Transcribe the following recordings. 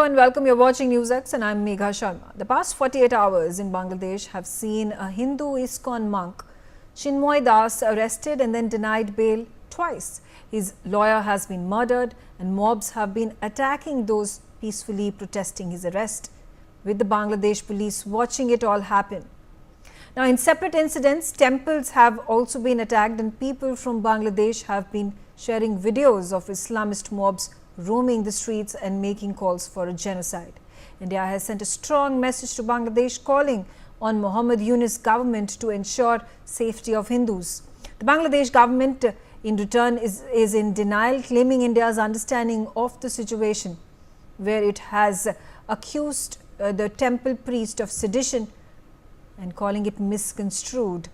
Hello and welcome. You're watching NewsX and I'm Megha Sharma. The past 48 hours in Bangladesh have seen a Hindu ISKCON monk, Chinmoy Das, arrested and then denied bail twice. His lawyer has been murdered and mobs have been attacking those peacefully protesting his arrest, with the Bangladesh police watching it all happen. Now, in separate incidents, temples have also been attacked and people from Bangladesh have been sharing videos of Islamist mobs roaming the streets and making calls for a genocide. India has sent a strong message to Bangladesh calling on Mohammed Yunus government to ensure safety of Hindus. The Bangladesh government in return is in denial, claiming India's understanding of the situation, where it has accused the temple priest of sedition and calling it misconstrued.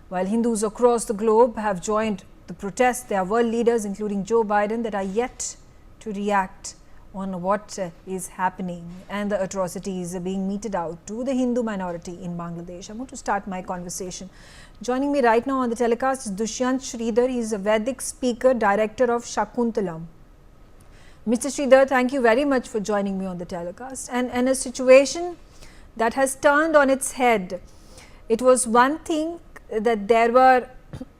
While Hindus across the globe have joined the protest, there are world leaders including Joe Biden that are yet to react on what is happening and the atrocities being meted out to the Hindu minority in Bangladesh. I want to start my conversation. Joining me right now on the telecast is Dushyant Sridhar. He is a Vedic speaker, director of Shakuntalam. Mr. Sridhar, thank you very much for joining me on the telecast. And a situation that has turned on its head. It was one thing that there were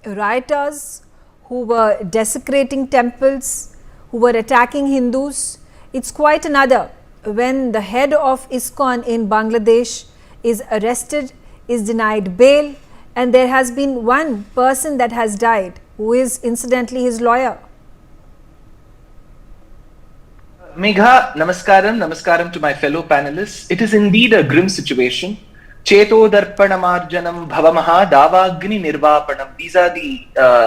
rioters who were desecrating temples, who were attacking Hindus. It's quite another when the head of ISKCON in Bangladesh is arrested, is denied bail, and there has been one person that has died, who is incidentally his lawyer. Megha, namaskaram to my fellow panelists. It is indeed a grim situation. Cheto darpanamarjanam bhavamaha davagni nirvapanam. These are the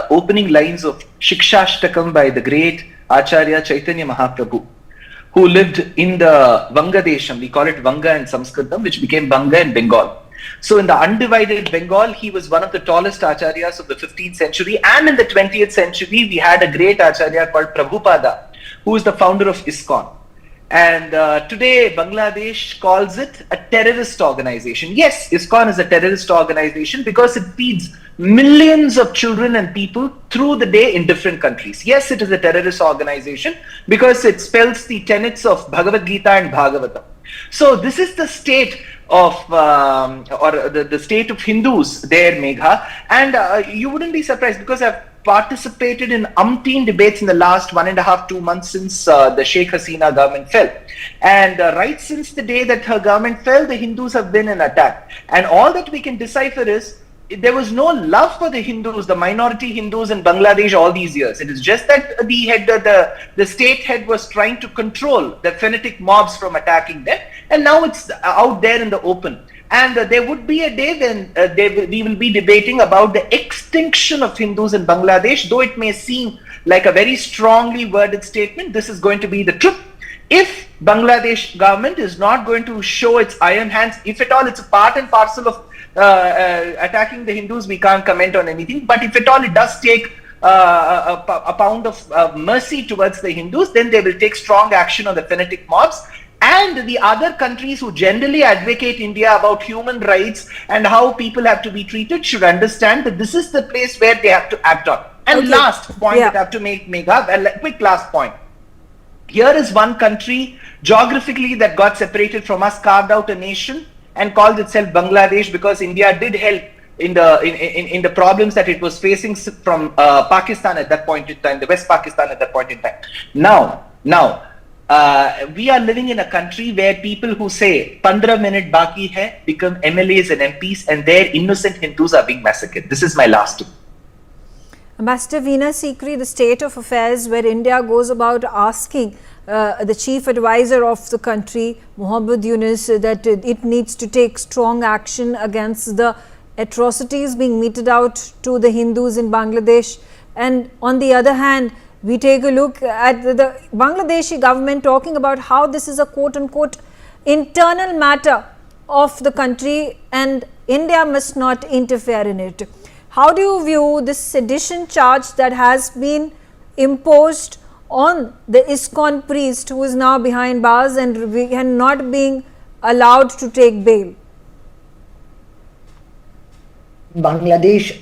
opening lines of Shikshashtakam by the great Acharya Chaitanya Mahaprabhu, who lived in the Vanga Desham. We call it Vanga in Sanskritam, which became Vanga in Bengal. So in the undivided Bengal, he was one of the tallest acharyas of the 15th century. And in the 20th century, we had a great acharya called Prabhupada, who is the founder of ISKCON. And today, Bangladesh calls it a terrorist organization. Yes, ISKCON is a terrorist organization because it feeds millions of children and people through the day in different countries. Yes, it is a terrorist organization because it spells the tenets of Bhagavad Gita and Bhagavatam. So this is the state of the state of Hindus there, Megha. And you wouldn't be surprised because I've participated in umpteen debates in the last 1.5-2 months since the Sheikh Hasina government fell. And right since the day that her government fell, the Hindus have been in attack. And all that we can decipher is there was no love for the Hindus, the minority Hindus in Bangladesh all these years. It is just that the state head was trying to control the fanatic mobs from attacking them. And now it's out there in the open. And there would be a day when we will be debating about the extinction of Hindus in Bangladesh. Though it may seem like a very strongly worded statement, this is going to be the truth. If Bangladesh government is not going to show its iron hands, if at all it's a part and parcel of attacking the Hindus, we can't comment on anything. But if at all it does take a pound of mercy towards the Hindus, then they will take strong action on the fanatic mobs. And the other countries who generally advocate India about human rights and how people have to be treated should understand that this is the place where they have to act on. And okay. Last point that I have to make, Megha, a quick last point. Here is one country geographically that got separated from us, carved out a nation and called itself Bangladesh because India did help in the problems that it was facing from Pakistan at that point in time, the West Pakistan at that point in time. Now, we are living in a country where people who say 15 minute baki hai become MLAs and MPs, and their innocent Hindus are being massacred. This is my last tip. Ambassador Veena Sikri, the state of affairs where India goes about asking the chief advisor of the country, Mohammed Yunus, that it needs to take strong action against the atrocities being meted out to the Hindus in Bangladesh. And on the other hand, we take a look at the Bangladeshi government talking about how this is a quote-unquote internal matter of the country and India must not interfere in it. How do you view this sedition charge that has been imposed on the ISKCON priest who is now behind bars and not being allowed to take bail? Bangladesh,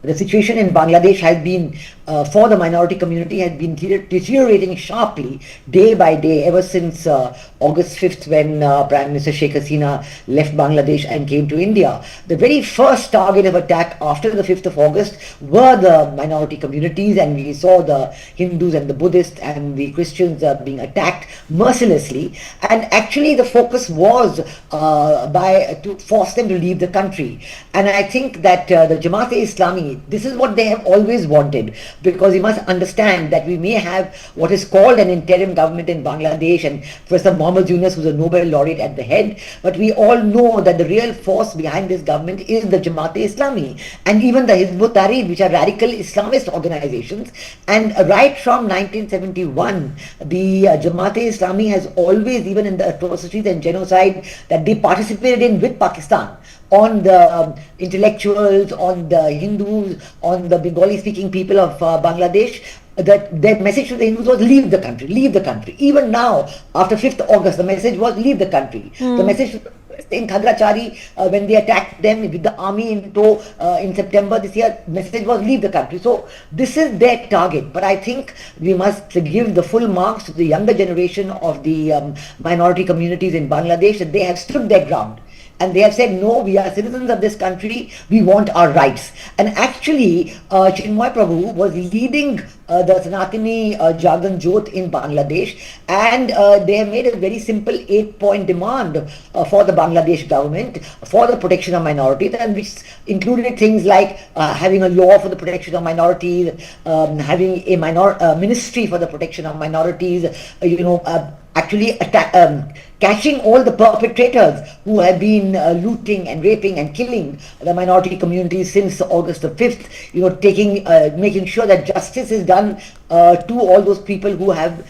the situation in Bangladesh has been for the minority community has been deteriorating sharply day by day ever since August 5th, when Prime Minister Sheikh Hasina left Bangladesh and came to India. The very first target of attack after the 5th of August were the minority communities, and we saw the Hindus and the Buddhists and the Christians being attacked mercilessly. And actually the focus was to force them to leave the country. And I think that the Jamaat-e-Islami, this is what they have always wanted, because you must understand that we may have what is called an interim government in Bangladesh and Professor Muhammad Yunus, who's a Nobel laureate, at the head, but we all know that the real force behind this government is the Jamaat-e-Islami and even the Hizb ut-Tahrir, which are radical Islamist organizations. And right from 1971, the Jamaat-e-Islami has always, even in the atrocities and genocide that they participated in with Pakistan, on the intellectuals, on the Hindus, on the Bengali-speaking people of Bangladesh, that their message to the Hindus was leave the country, leave the country. Even now, after 5th August, the message was leave the country. The message to in Khadrachari, when they attacked them with the army in tow in September this year, message was leave the country. So this is their target. But I think we must give the full marks to the younger generation of the minority communities in Bangladesh, that they have stood their ground. And they have said, no, we are citizens of this country, we want our rights. And actually, Chinmoy Prabhu was leading the Sanatani Jagan Jot in Bangladesh, and they have made a very simple 8-point demand for the Bangladesh government for the protection of minorities, and which included things like having a law for the protection of minorities, having a ministry for the protection of minorities, actually catching all the perpetrators who have been looting and raping and killing the minority communities since August the 5th, making sure that justice is done to all those people who have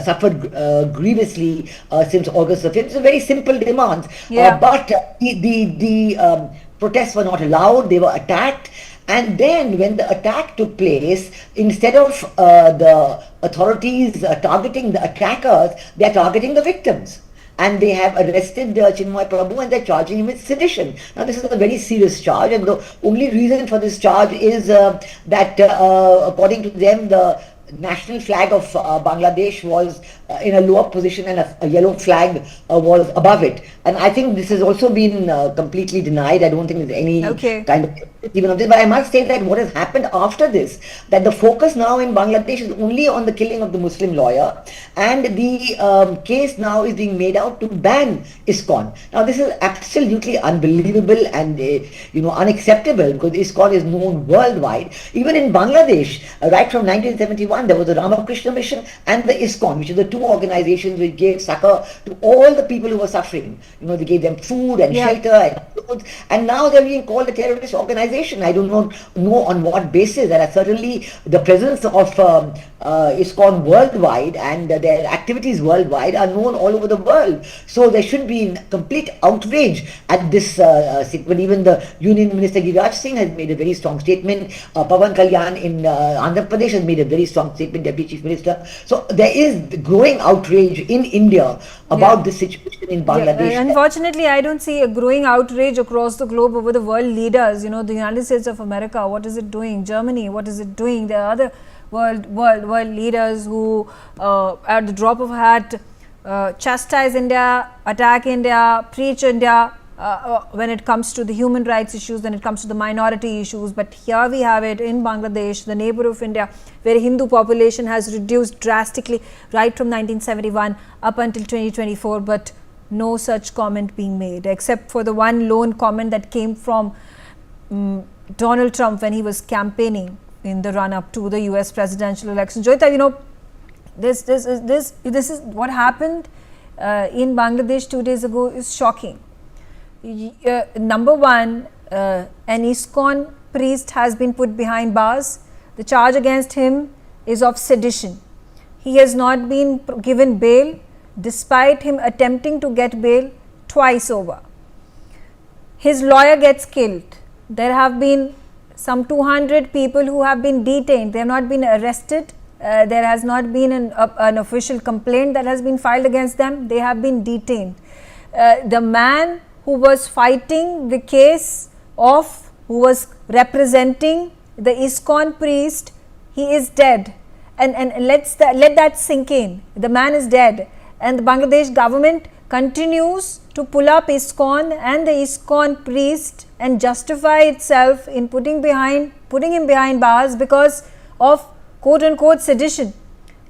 suffered grievously since August the 5th. It's a very simple demand, but the protests were not allowed, they were attacked. And then when the attack took place, instead of the authorities targeting the attackers, they are targeting the victims. And they have arrested Chinmoy Prabhu and they're charging him with sedition. Now this is a very serious charge, and the only reason for this charge is that according to them, the national flag of Bangladesh was in a lower position and a yellow flag was above it. And I think this has also been completely denied. I don't think there's any kind of even of this. But I must say that what has happened after this, that the focus now in Bangladesh is only on the killing of the Muslim lawyer, and the case now is being made out to ban ISKCON. Now this is absolutely unbelievable and unacceptable, because ISKCON is known worldwide. Even in Bangladesh, right from 1971, there was the Ramakrishna Mission and the ISKCON, which are the two organizations which gave succor to all the people who were suffering. They gave them food and shelter and clothes, and now they're being called a terrorist organization. I do not know on what basis, and certainly the presence of ISKCON worldwide and their activities worldwide are known all over the world. So there should be complete outrage at this when even the Union Minister Giriraj Singh has made a very strong statement. Pawan Kalyan in Andhra Pradesh has made a very strong statement, Deputy Chief Minister. So there is growing outrage in India about this situation in Bangladesh. Unfortunately, I don't see a growing outrage across the globe over the world leaders. The United States of America, what is it doing? Germany, what is it doing? There are other world leaders who at the drop of a hat chastise India, attack India, preach India when it comes to the human rights issues, when it comes to the minority issues. But here we have it in Bangladesh, the neighbor of India, where Hindu population has reduced drastically right from 1971 up until 2024, but no such comment being made, except for the one lone comment that came from Donald Trump when he was campaigning in the run-up to the US presidential election. Joyita, this is what happened in Bangladesh 2 days ago is shocking. Number one, an ISKCON priest has been put behind bars. The charge against him is of sedition. He has not been given bail, despite him attempting to get bail twice over. His lawyer gets killed. There have been some 200 people who have been detained. They have not been arrested. There has not been an official complaint that has been filed against them. They have been detained. The man who was fighting the case who was representing the ISKCON priest he is dead, and let that sink in. The man is dead, and the Bangladesh government continues to pull up ISKCON and the ISKCON priest and justify itself in putting him behind bars because of quote unquote sedition,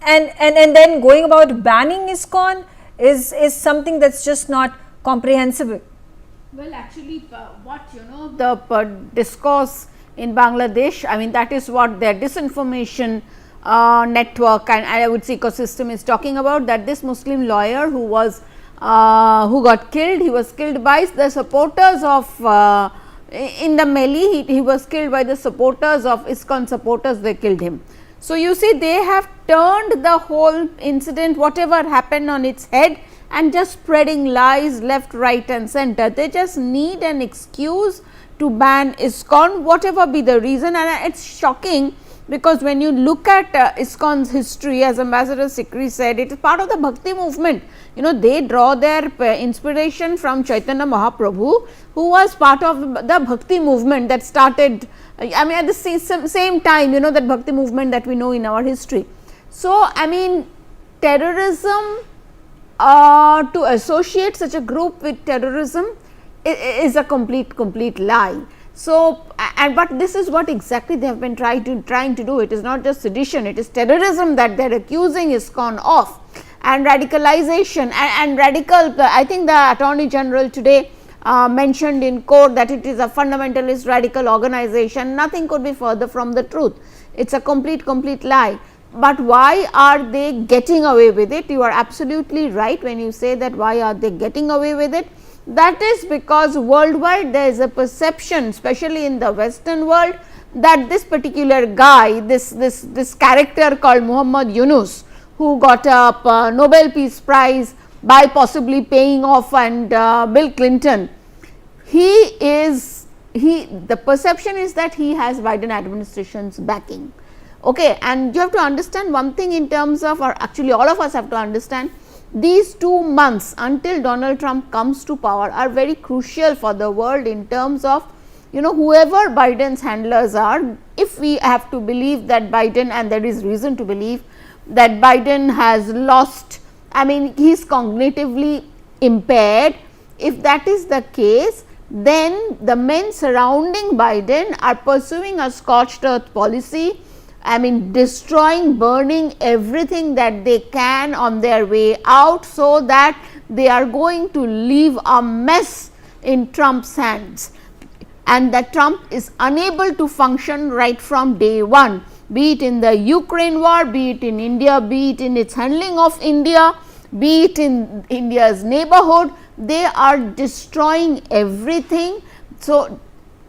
and then going about banning ISKCON is something that's just not comprehensible. Well, actually, the discourse in Bangladesh, I mean, that is what their disinformation network and I would say ecosystem is talking about, that this Muslim lawyer who got killed, he was killed by the supporters of in the melee, he was killed by the supporters of ISKCON supporters, they killed him. So, you see, they have turned the whole incident, whatever happened, on its head and just spreading lies left, right and center. They just need an excuse to ban ISKCON, whatever be the reason, and it is shocking because when you look at ISKCON's history, as Ambassador Sikri said, it is part of the Bhakti movement. You know, they draw their inspiration from Chaitanya Mahaprabhu, who was part of the Bhakti movement that started, I mean, at the same time, you know, that Bhakti movement that we know in our history. So, I mean, terrorism, to associate such a group with terrorism is a complete lie. So, but this is what exactly they have been trying to do. It is not just sedition, it is terrorism that they are accusing ISKCON of, and radicalization and radical. I think the Attorney General today mentioned in court that it is a fundamentalist radical organization. Nothing could be further from the truth. It is a complete lie. But why are they getting away with it? You are absolutely right when you say that why are they getting away with it. That is because worldwide there is a perception, especially in the Western world, that this particular guy, this character called Muhammad Yunus, who got a Nobel Peace Prize by possibly paying off and Bill Clinton, the perception is that he has Biden administration's backing. Okay, and you have to understand one thing in terms of, or actually all of us have to understand, these 2 months until Donald Trump comes to power are very crucial for the world in terms of, you know, whoever Biden's handlers are. If we have to believe that Biden, and there is reason to believe that Biden has lost, I mean, he is cognitively impaired. If that is the case, then the men surrounding Biden are pursuing a scorched earth policy. I mean, destroying, burning everything that they can on their way out, so that they are going to leave a mess in Trump's hands, and that Trump is unable to function right from day one, be it in the Ukraine war, be it in India, be it in its handling of India, be it in India's neighborhood. They are destroying everything. So,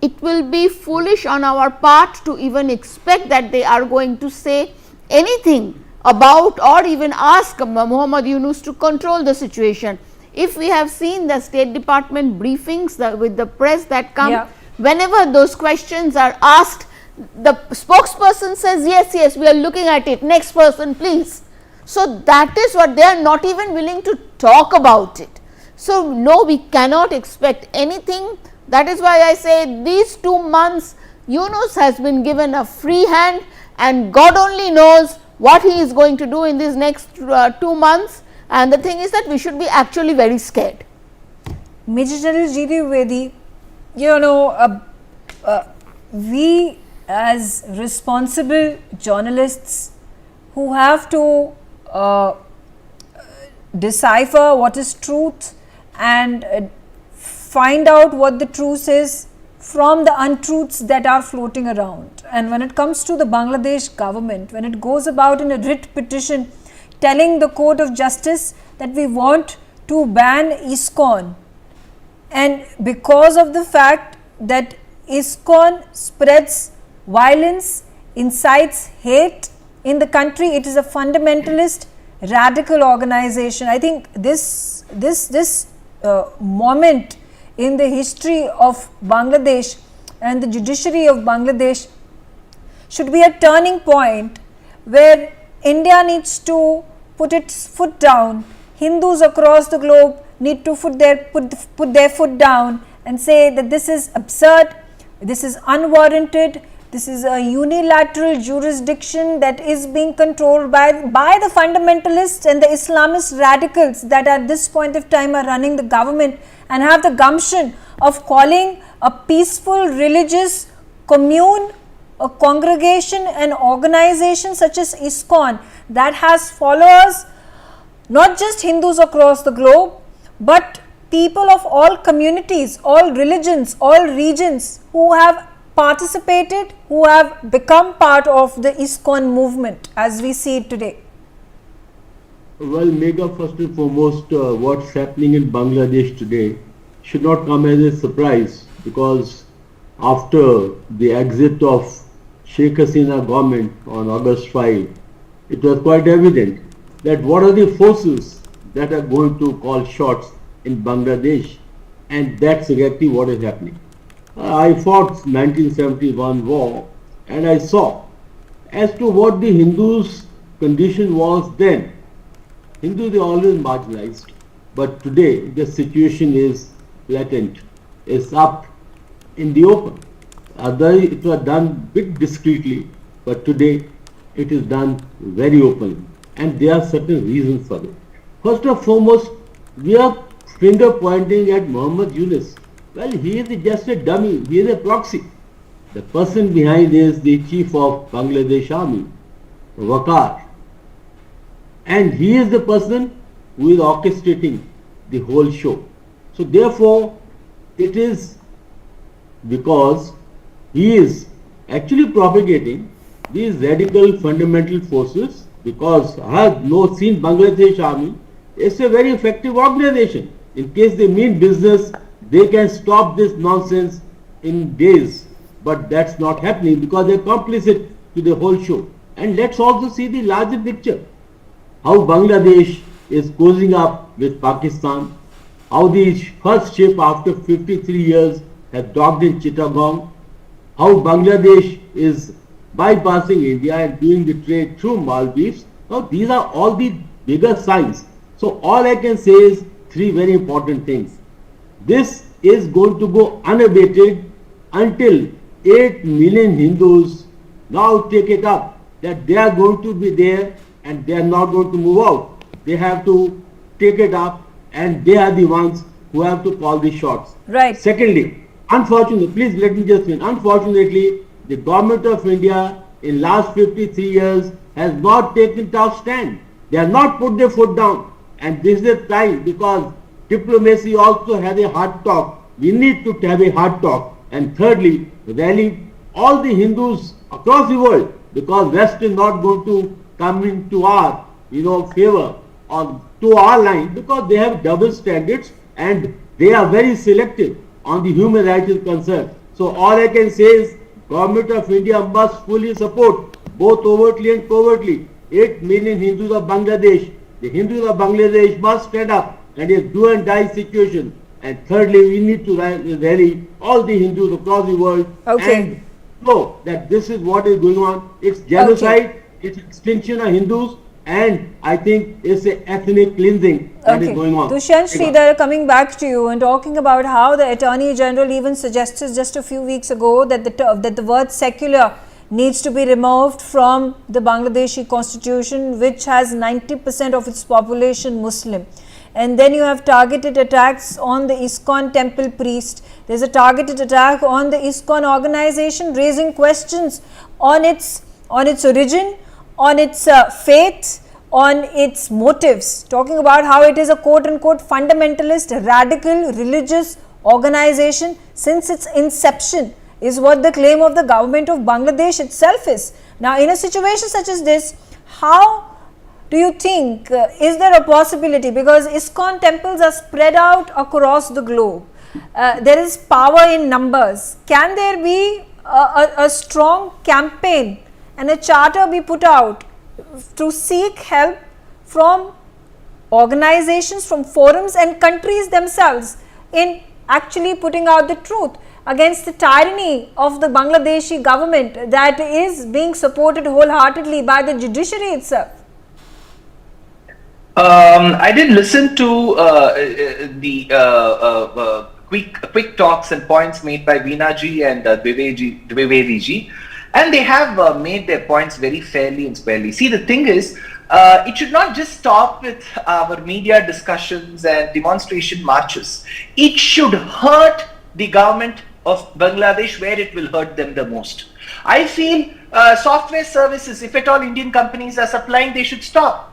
it will be foolish on our part to even expect that they are going to say anything about or even ask Muhammad Yunus to control the situation. If we have seen the State Department briefings with the press that come, whenever those questions are asked, the spokesperson says, yes, we are looking at it, next person please. So, that is what they are not even willing to talk about it. So, no, we cannot expect anything. That is why I say these 2 months Yunus has been given a free hand, and God only knows what he is going to do in these next 2 months, and the thing is that we should be actually very scared. Major General G.D. Vedi, you know, we as responsible journalists who have to decipher what is truth and find out what the truth is from the untruths that are floating around. And when it comes to the Bangladesh government, when it goes about in a writ petition telling the Court of Justice that we want to ban ISKCON, and because of the fact that ISKCON spreads violence, incites hate in the country, it is a fundamentalist radical organization. I think this moment in the history of Bangladesh and the judiciary of Bangladesh should be a turning point where India needs to put its foot down. Hindus across the globe need to put their foot down and say that this is absurd, this is unwarranted, This is a unilateral jurisdiction that is being controlled by the fundamentalists and the Islamist radicals that at this point of time are running the government and have the gumption of calling a peaceful religious commune, a congregation, an organization such as ISKCON that has followers, not just Hindus across the globe, but people of all communities, all religions, all regions who have participated, who have become part of the ISKCON movement as we see it today. Well, Megha, first and foremost, what's happening in Bangladesh today should not come as a surprise, because after the exit of Sheikh Hasina government on August 5, it was quite evident that what are the forces that are going to call shots in Bangladesh, and that's exactly what is happening. I fought 1971 war and I saw as to what the Hindus' condition was then. Hindus are always marginalized, but today the situation is latent, is up in the open. It was done bit discreetly, but today it is done very openly, and there are certain reasons for it. First and foremost, we are finger pointing at Muhammad Yunus. Well, he is just a dummy, he is a proxy. The person behind is the chief of Bangladesh army, Waqar, and he is the person who is orchestrating the whole show. So therefore, it is because he is actually propagating these radical fundamental forces, because I have seen Bangladesh army, it's a very effective organization. In case they mean business, they can stop this nonsense in days, but that's not happening because they're complicit to the whole show. And let's also see the larger picture, how Bangladesh is closing up with Pakistan, how the first ship after 53 years has docked in Chittagong, how Bangladesh is bypassing India and doing the trade through Maldives. Now these are all the bigger signs. So all I can say is three very important things. This is going to go unabated until 8 million Hindus now take it up that they are going to be there and they are not going to move out. They have to take it up, and they are the ones who have to call the shots. Right. Secondly, unfortunately, please let me just finish. Unfortunately, the government of India in last 53 years has not taken tough stand. They have not put their foot down, and this is the time, because diplomacy also has a hard talk. We need to have a hard talk. And thirdly, rally all the Hindus across the world, because West is not going to come into our favor or to our line, because they have double standards and they are very selective on the human rights is concerned. So all I can say is government of India must fully support, both overtly and covertly, 8 million Hindus of Bangladesh. The Hindus of Bangladesh must stand up, and it's do and die situation. And thirdly, we need to rally all the Hindus across the world and know that this is what is going on. It's genocide, it's extinction of Hindus, and I think it's an ethnic cleansing that is going on. Dushyant Sridhar, coming back to you and talking about how the Attorney General even suggested just a few weeks ago that the word secular needs to be removed from the Bangladeshi constitution, which has 90% of its population Muslim. And then you have targeted attacks on the ISKCON temple priest. There's a targeted attack on the ISKCON organization, raising questions on its origin, on its faith, on its motives, talking about how it is a quote-unquote fundamentalist, radical, religious organization since its inception, is what the claim of the government of Bangladesh itself is. Now, in a situation such as this, how do you think, is there a possibility, because ISKCON temples are spread out across the globe, there is power in numbers, can there be a strong campaign and a charter be put out to seek help from organizations, from forums and countries themselves in actually putting out the truth against the tyranny of the Bangladeshi government that is being supported wholeheartedly by the judiciary itself? I did listen to the quick talks and points made by Veena ji and Dwivedi ji, And they have made their points very fairly and squarely. See, the thing is, it should not just stop with our media discussions and demonstration marches. It should hurt the government of Bangladesh where it will hurt them the most. I feel software services, if at all Indian companies are supplying, they should stop.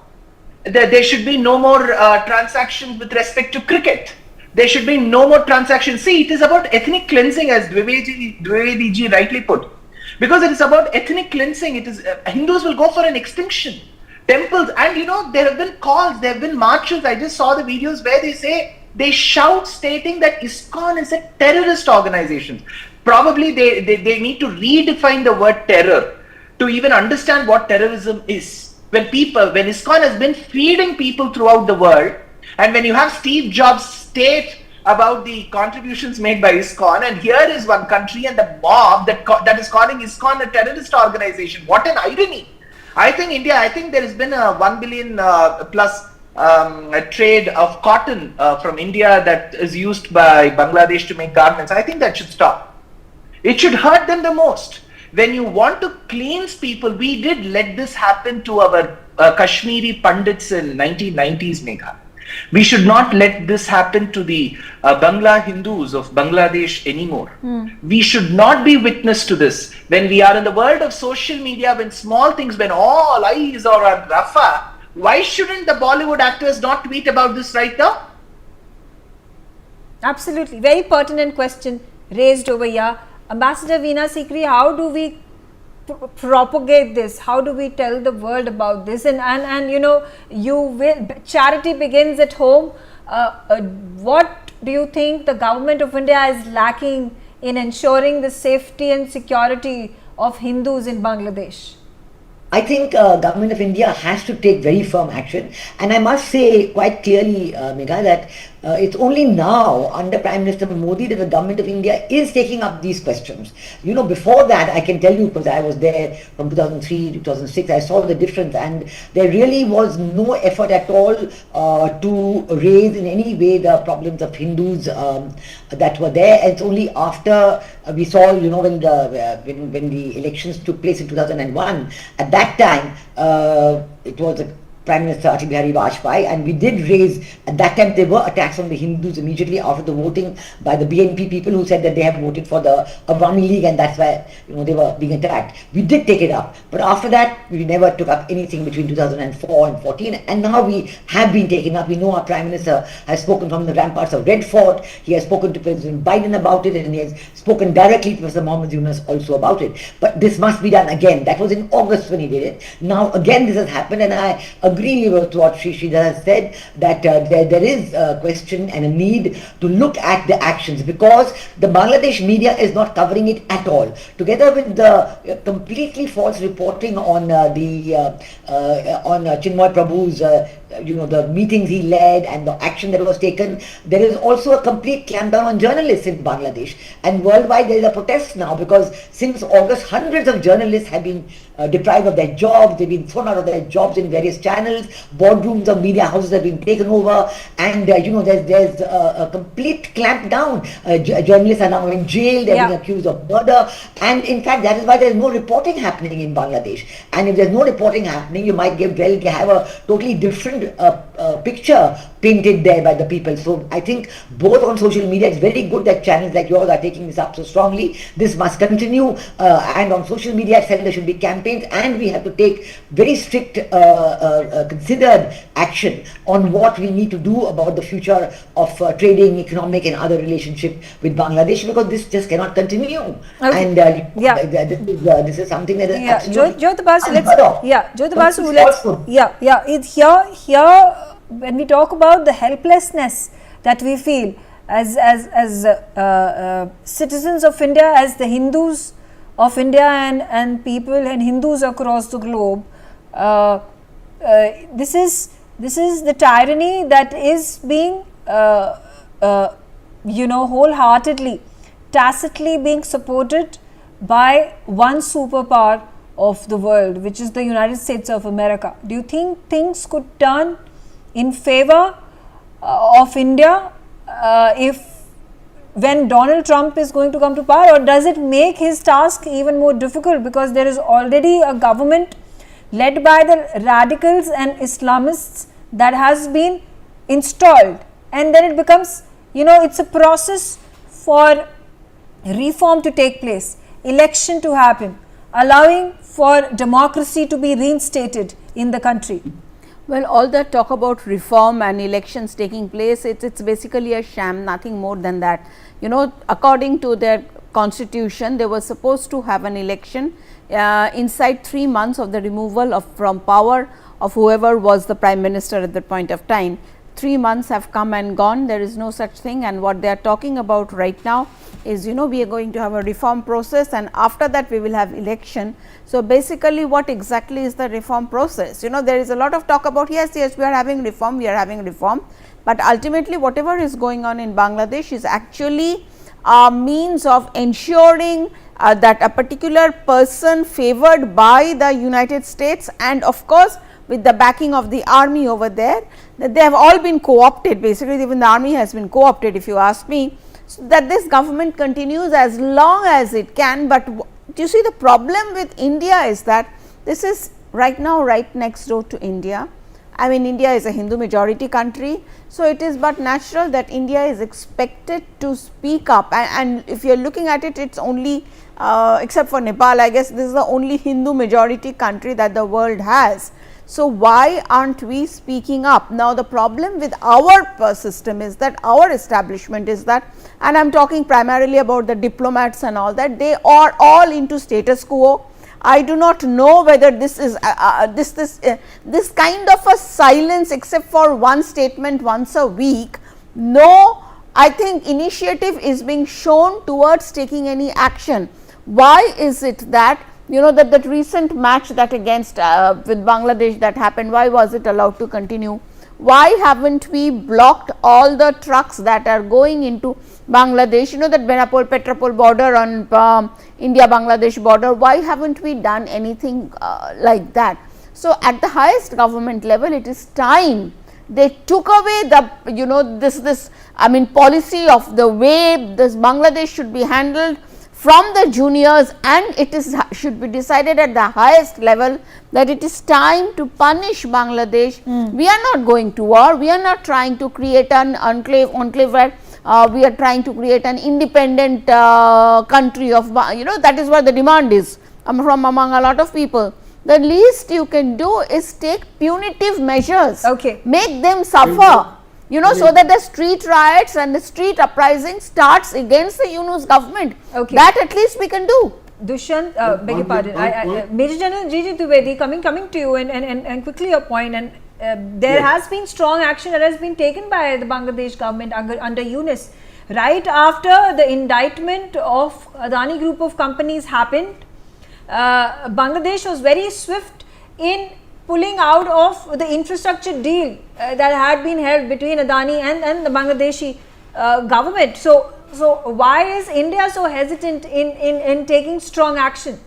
There should be no more transactions with respect to cricket. There should be no more transactions. See, it is about ethnic cleansing, as Dwivedi ji rightly put. Because it is about ethnic cleansing. It is Hindus will go for an extinction. Temples, and you know, there have been calls, there have been marches. I just saw the videos where they shout stating that ISKCON is a terrorist organization. Probably they need to redefine the word terror to even understand what terrorism is. When ISKCON has been feeding people throughout the world, and when you have Steve Jobs state about the contributions made by ISKCON, and here is one country and the mob that is calling ISKCON a terrorist organization. What an irony. I think there has been a 1 billion plus trade of cotton from India that is used by Bangladesh to make garments. I think that should stop. It should hurt them the most. When you want to cleanse people, we did let this happen to our Kashmiri Pandits in 1990s, Megha. We should not let this happen to the Bangla Hindus of Bangladesh anymore. We should not be witness to this. When we are in the world of social media, when small things, when all eyes are on Rafah, why shouldn't the Bollywood actors not tweet about this right now? Absolutely. Very pertinent question raised over here. Ambassador Veena Sikri, how do we propagate this? How do we tell the world about this? And you know, charity begins at home. What do you think the government of India is lacking in ensuring the safety and security of Hindus in Bangladesh? I think government of India has to take very firm action, and I must say quite clearly, Megha, that it's only now under Prime Minister Modi that the government of India is taking up these questions. You know, before that, I can tell you, because I was there from 2003 to 2006, I saw the difference, and there really was no effort at all to raise in any way the problems of Hindus that were there. And it's only after we saw, you know, when the elections took place in 2001, at that time it was a Prime Minister Atal Bihari Vajpayee, and we did raise, at that time there were attacks on the Hindus immediately after the voting by the BNP people who said that they have voted for the Awami League and that's why, you know, they were being attacked. We did take it up, but after that we never took up anything between 2004 and 14, and now we have been taken up. We know our Prime Minister has spoken from the ramparts of Red Fort, he has spoken to President Biden about it, and he has spoken directly to Mr. Mohammed Yunus also about it. But this must be done again. That was in August when he did it. Now again this has happened, and I agree with what Sridhar has said, that there is a question and a need to look at the actions, because the Bangladesh media is not covering it at all. Together with the completely false reporting on Chinmoy Prabhu's you know, the meetings he led and the action that was taken, there is also a complete clampdown on journalists in Bangladesh, and worldwide there is a protest now, because since August hundreds of journalists have been deprived of their jobs, they've been thrown out of their jobs in various channels, boardrooms of media houses have been taken over, and you know, there's a complete clampdown. Journalists are now in jail, they're being accused of murder, and in fact that is why there is no reporting happening in Bangladesh. And if there's no reporting happening, you might have a totally different picture painted there by the people. So I think both on social media, it's very good that channels like yours are taking this up so strongly. This must continue, and on social media itself there should be campaigns, and we have to take very strict considered action on what we need to do about the future of trading, economic and other relationship with Bangladesh, because this just cannot continue. Okay. And this is something that is Jyoti Basu, it's here when we talk about the helplessness that we feel as citizens of India, as the Hindus of India and people and Hindus across the globe, this is the tyranny that is being you know, wholeheartedly, tacitly being supported by one superpower of the world, which is the United States of America. Do you think things could turn in favor of India if when Donald Trump is going to come to power, or does it make his task even more difficult because there is already a government led by the radicals and Islamists that has been installed, and then it becomes, it's a process for reform to take place, election to happen, allowing for democracy to be reinstated in the country. Well, all that talk about reform and elections taking place, it's basically a sham, nothing more than that. According to their constitution, they were supposed to have an election inside 3 months of the removal from power of whoever was the prime minister at that point of time. 3 months have come and gone, there is no such thing, and what they are talking about right now is, we are going to have a reform process, and after that we will have election. So, basically what exactly is the reform process? There is a lot of talk about, yes, we are having reform, but ultimately whatever is going on in Bangladesh is actually a means of ensuring that a particular person favored by the United States, and of course with the backing of the army over there, that they have all been co-opted, basically even the army has been co-opted, if you ask me, so that this government continues as long as it can. But do you see, the problem with India is that this is right now right next door to India. I mean, India is a Hindu majority country, so it is but natural that India is expected to speak up, and if you are looking at it, it's only except for Nepal, I guess this is the only Hindu majority country that the world has. So, why aren't we speaking up? Now, the problem with our system is that our establishment is that, and I am talking primarily about the diplomats and all that, they are all into status quo. I do not know whether this is this kind of a silence, except for one statement once a week. No, I think initiative is being shown towards taking any action. Why is it that that recent match that against with Bangladesh that happened, why was it allowed to continue? Why haven't we blocked all the trucks that are going into Bangladesh, that Benapol Petrapol border on India Bangladesh border, why haven't we done anything like that? So, at the highest government level, it is time they took away the this policy of the way this Bangladesh should be handled from the juniors, and it is should be decided at the highest level that it is time to punish Bangladesh. We are not going to war, we are not trying to create an enclave where we are trying to create an independent country of, that is what the demand is from among a lot of people. The least you can do is take punitive measures, make them suffer, so that the street riots and the street uprising starts against the Yunus government. That at least we can do. Dushyant, beg your pardon, Major General G.G. Dwivedi, coming to you and quickly your point, and there has been strong action that has been taken by the Bangladesh government under Yunus. Right after the indictment of Adani group of companies happened, Bangladesh was very swift in pulling out of the infrastructure deal that had been held between Adani and the Bangladeshi government. So why is India so hesitant in taking strong action?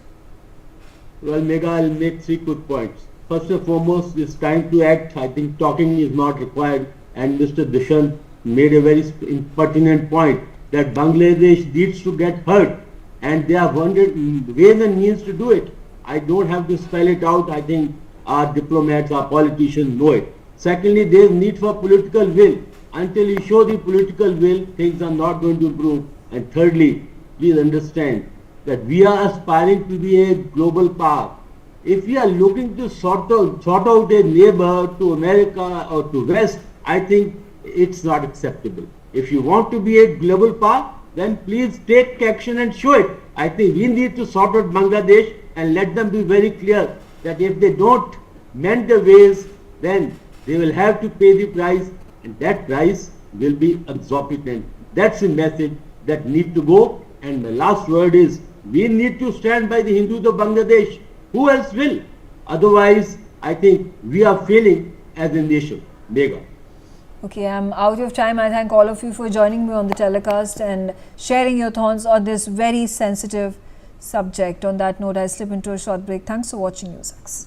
Well, Megha, I'll make 3 quick points. First and foremost, it's time to act. I think talking is not required, and Mr. Dushyant made a very pertinent point that Bangladesh needs to get hurt, and they have wondered ways and means to do it. I don't have to spell it out. I think our diplomats, our politicians know it. Secondly, there is need for political will. Until you show the political will, things are not going to improve. And thirdly, please understand that we are aspiring to be a global power. If we are looking to sort out a neighbor to America or to West, I think it's not acceptable. If you want to be a global power, then please take action and show it. I think we need to sort out Bangladesh and let them be very clear that if they don't mend their ways, then they will have to pay the price, and that price will be exorbitant. That's the message that need to go. And the last word is, we need to stand by the Hindus of Bangladesh. Who else will? Otherwise, I think we are failing as a nation. Megha. Okay, I'm out of time. I thank all of you for joining me on the telecast and sharing your thoughts on this very sensitive subject. On that note, I slip into a short break. Thanks for watching NewsX.